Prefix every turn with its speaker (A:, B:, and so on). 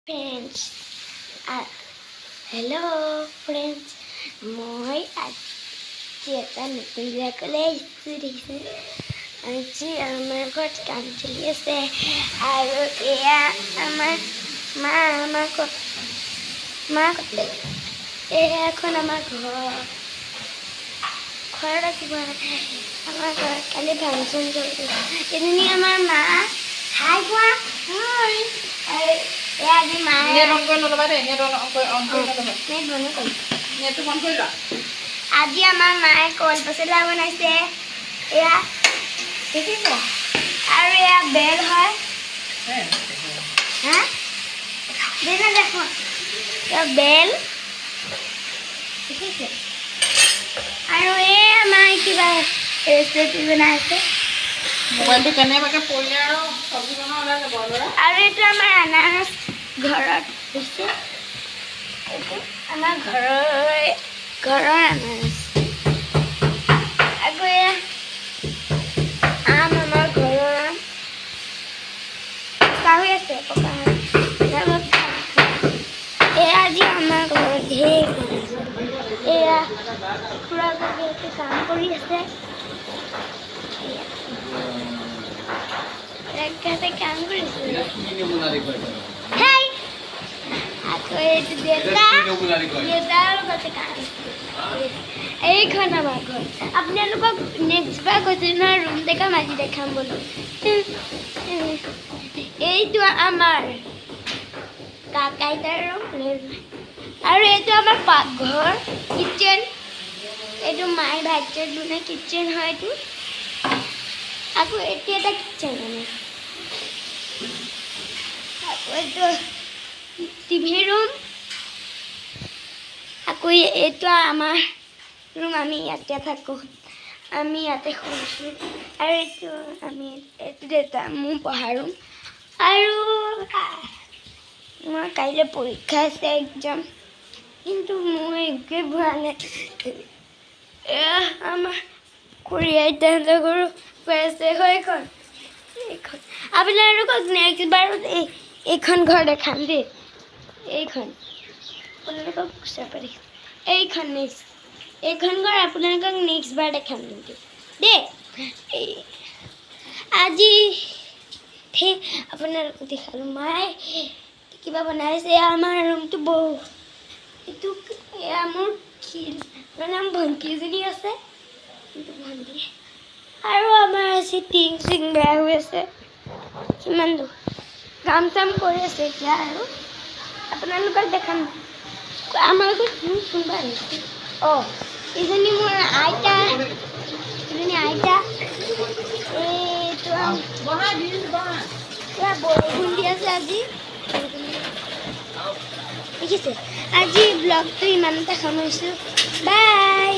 A: Friends, hello friends. Moi এটা নতুন জায়গালৈ আহিছোঁ দেখিছে আজি আমাৰ ঘৰত কাম চলি আছে আৰু এয়া আমাৰ মা এয়া এখন আমাৰ ঘৰত ৰাখিব আমাৰ ঘৰত কালি ফাংচন চলিছে এজনী আমাৰ মা হাই কোৱা আজি মায়ে আজি আমাৰ মায়ে কল পচলা বনাইছে এয়া দেখিছে আৰু এয়া বেল হয় দেখোন বেল দেখিছে আৰু এয়া মায়ে কিবা ৰেচিপি বনাইছে
B: মোবাইলটো কেনেবাকে পৰিলে আৰু চব্জি বনাব ওলাই যাব
A: আৰু এইটো আমাৰ আনাৰস ঘৰত হৈছে এইটো আমাৰ ঘৰৰ আনাৰস আকৌ এয়া আম আমাৰ ঘৰৰ আম পকা হৈ আছে পকা এয়া আজি আমাৰ ঘৰত ঢেৰ এয়া খুৰা কাম কৰি আছে কাম কৰিছে আকৌ এইটো দেউতাৰ লগতে কাম এইখন আমাৰ ঘৰ আপোনালোকক নেক্সট বাৰ কৈছে নহয় ৰুম দেখাম আজি দেখাম বোলো এইটো আমাৰ কাকা আইতাৰ ৰুম আৰু এইটো আমাৰ পাকঘৰ কিটচেন এইটো মায়ে ভাত চাত বনাই কিটচেন হয় এইটো আকৌ এইটো এটা কিটচেন মানে আকৌ এইটো টিভি ৰুম আকৌ এইটো আমাৰ ৰুম আমি ইয়াতে থাকোঁ আমি ইয়াতে শুইছোঁ আৰু এইটো দেউতা মোৰ পঢ়া ৰুম আৰু মই কাইলৈ পৰীক্ষা আছে এক্সাম কিন্তু মই একোৱে পোৱা নাই আমাৰ খুৰী আইতাহঁতৰ ঘৰো পাইছে এইখন আপোনালোকক নেক্সট বাৰত এইখন ঘৰ দেখাম দেই এইখন আপোনালোকক এইখন ঘৰ আপোনালোকক নেক্সট বাৰ দেখাম কিন্তু দেই আজি আপোনালোকক দেখালোঁ মায়ে কিবা বনাইছে আমাৰ ৰুমটো এইটো এয়া মোৰ নাম ভণ্টি এজনী আছে ভণ্টি আৰু আমাৰ আজি টিং চিং বেয়া হৈ আছে কিমান দূৰ কাম চাম কৰি আছে এতিয়া আৰু আপোনালোকক দেখাম আমাৰ ঘৰত কোনোবা আহিছে এইজনী মোৰ আইতা এইটো বৰষুণ দি আছে আজি দেখিছে আজি ব্লগটো ইমানতে সামৰিছোঁ বাই